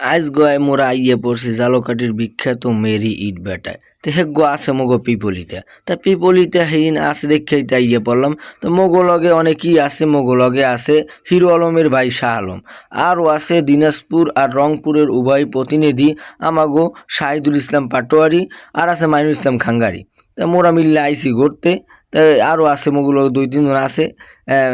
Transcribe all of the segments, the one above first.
আজ গয় মোরা আইয়ে পড়ছি জালকাঠির বিখ্যাত মেরি ইট বেটায় তো হেগো আছে মগো পিপলিতে তা পিপলিতে হেইন আছে দেখেই তাই ইয়ে পড়লাম। তো মগো লগে অনেকই আছে, মগো লগে আছে হিরো আলমের ভাই শাহ আলম, আরও আছে দিনাজপুর আর রংপুরের উভয় প্রতিনিধি আমাগো শাহিদুল ইসলাম পাটোয়ারি, আর আছে মাইনুল ইসলাম খাঙ্গারি। তা মোরা মিললে আইসি ঘুরতে। তা আরও আছে মোগুলো 2-3 জন আছে।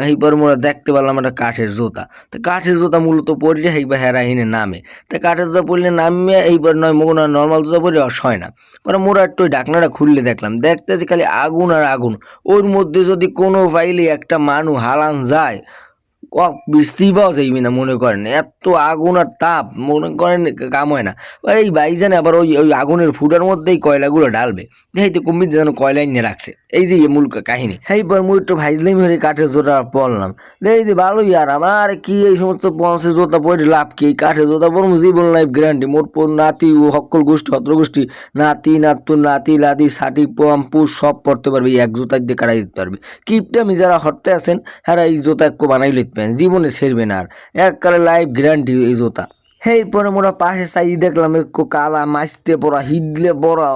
এইবার মোরা দেখতে পারলাম একটা কাঠের জোতা। তো কাঠের জোতা মূলত পড়লে এইবার হেরা হিনে নামে। তা কাঠের জুতা পরলে নামিয়ে এইবার নয় মগো নয় নর্মাল জুতা পরলে হয় না। পরে মোরা একটু ওই ঢাকনাটা খুললে দেখলাম, দেখতেছি খালি আগুন আর আগুন। ওর মধ্যে যদি কোনো ফাইলে একটা মানুষ হালান যায় বৃষ্টিবাও যাইবি না, মনে করেন এত আগুন আর তাপ, মনে করেন কাম হয় না। এই ভাইজানে আবার ওই ওই আগুনের ফুটার মধ্যেই কয়লাগুলো ঢালবে, এই তো কুম্ভির যেন কয়লা নিয়ে রাখছে। এই যে মূল কাহিনী। এইবার মুই একটু ভাইজলাম হয়ে কাঠের জোতা পড়লাম, এই যে ভালোই আর আমার কি এই সমস্ত পঞ্চের জোতা পরে লাভ কি, কাঠের জোতা পড়বো জীবন লাইফ গ্যারান্টি। মোট নাতি ও হক্কল গোষ্ঠী হত্র গোষ্ঠী নাতি নাতুন নাতি লাদি ষাটি পাম্পু সব পড়তে পারবে, এক জোতা দিয়ে কাটাই দিতে পারবে। কিপটামি যারা হরতে আছেন হ্যাঁ এই জোতা একটু বানাই লিখবেন, জীবনে ছেড়বে না আর, এককালে লাইফ গ্যারান্টি এই জোতা। এরপরে মোরা পাশে চাই দেখলাম একটু কালা মাছতে পড়া হিদলে পড়া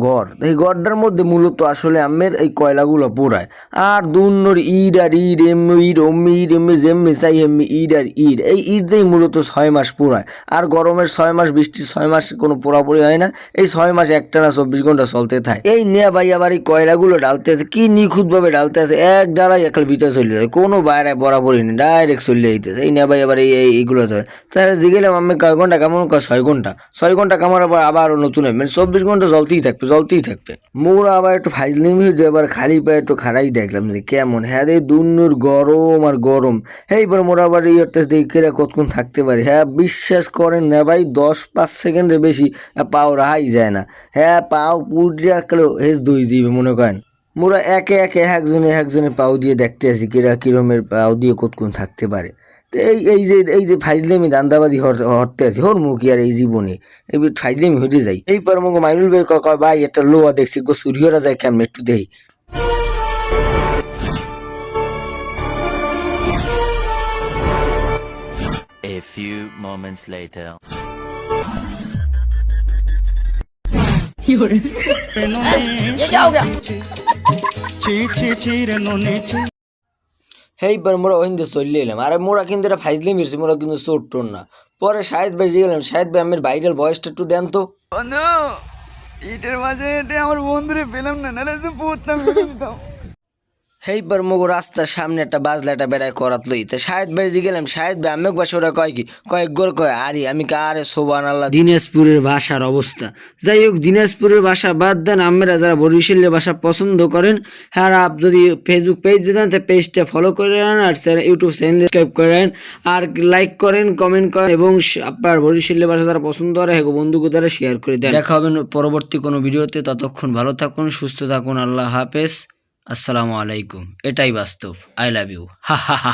ঘর। এই ঘরটার মধ্যে মূলত আসলে আমের এই কয়লাগুলো পোড়ায়। আর দুর্নর ইট আর ইট এমনি ইট অম্মি ইট এমনি যেমনি চাই এমনি ইট আর ইট, এই ইট দিয়েই মূলত 6 মাস পোড়ায়। আর গরমের 6 মাস, বৃষ্টির 6 মাস কোনো পোড়াপড়ি হয় না। এই 6 মাস একটানা 24 ঘন্টা চলতে থাকে। এই নিয়ে ভাই আবার এই কয়লাগুলো ডালতে আছে, কি নিখুঁতভাবে ডালতে আছে, এক ডালাই একাল ভিতরে চলে যায়, কোনো বাইরে বরাবরই নেই, ডাইরেক্ট চলে যাইতেছে। এই নিয়ে ভাই আবার এইগুলো তাহলে জিগেলাম আমি কয় ঘন্টা কেমন, 6 ঘন্টা। 6 ঘন্টা কামার আবার নতুন মানে 24 ঘন্টা জ্বলতেই থাকবে। মোরা আবার একটু ফাইজলিম হয়ে এবার খালি পায়ে একটু খাড়াই দেখলাম যে কেমন, হ্যাঁ রে দুন্নুর গরম আর গরম। এইবার মোরা আবার দেখে কতক্ষণ থাকতে পারি, হ্যাঁ বিশ্বাস করেন না ভাই 10-5 সেকেন্ডের বেশি পাও রাহাই যায় না। হ্যাঁ পাও পুড়ে রাখলেও হেস দই দিবে মনে করেন। মোরা একে একে একজনে পাও দিয়ে দেখতে আসি কিরমের পাও দিয়ে কতক্ষণ থাকতে পারে। তো এই যে ফাইজলেমি দান্দাবাজি হরতে আছি হর মুখী আর এই জীবনে এই ফাইজলেমি হতে যাই। এই পর মুখ মাইনুল ভাই কয় ভাই একটা লোয়া দেখছি গো সূর্যরা যায় কেমন একটু দেই। A few moments later. এইবার মোরা ওইন্দে চলে এলাম, আরে মোরা কিন্তু এটা ফাইজলে মিরছি, মোরা কিন্তু চোট টোন না। পরে শাহেদ ভাই গেলাম, শাহেদ ভাই আমার ভাইরাল ভয়েসটা একটু দেন তো। ইটের মাঝে হেঁটে আমার বন্ধুরে পেলাম না, নাহলে তো পড়তাম দিতাম। এইবার মগো রাস্তার সামনে একটা বাজলাটা বেড়ায় করাত লই, তা শাহেদ ভাই গেলাম, শাহেদ ভাই আমি বাসা ওরা কয় কি কয়েক গোর কয় আরে আমি আরে সোবান আল্লাহ। দিনাজপুরের ভাষার অবস্থা যাই হোক, দিনাজপুরের ভাষা বাদ দেন, আমরা যারা বরিশালের ভাষা পছন্দ করেন হ্যাঁ যদি ফেসবুক পেজ দেন তা পেজটা ফলো করে নেন, আর ইউটিউব চ্যানেল সাবস্ক্রাইব করেন, আর লাইক করেন, কমেন্ট করেন, এবং আপনার বরিশালের ভাষা যারা পছন্দ করে হ্যাঁ বন্ধুকে দ্বারা শেয়ার করে দেন। দেখা হবে পরবর্তী কোনো ভিডিওতে, ততক্ষণ ভালো থাকুন, সুস্থ থাকুন, আল্লাহ হাফেজ, আসসালামু আলাইকুম। এটাই বাস্তব। আই লাভ ইউ, হা হা হা।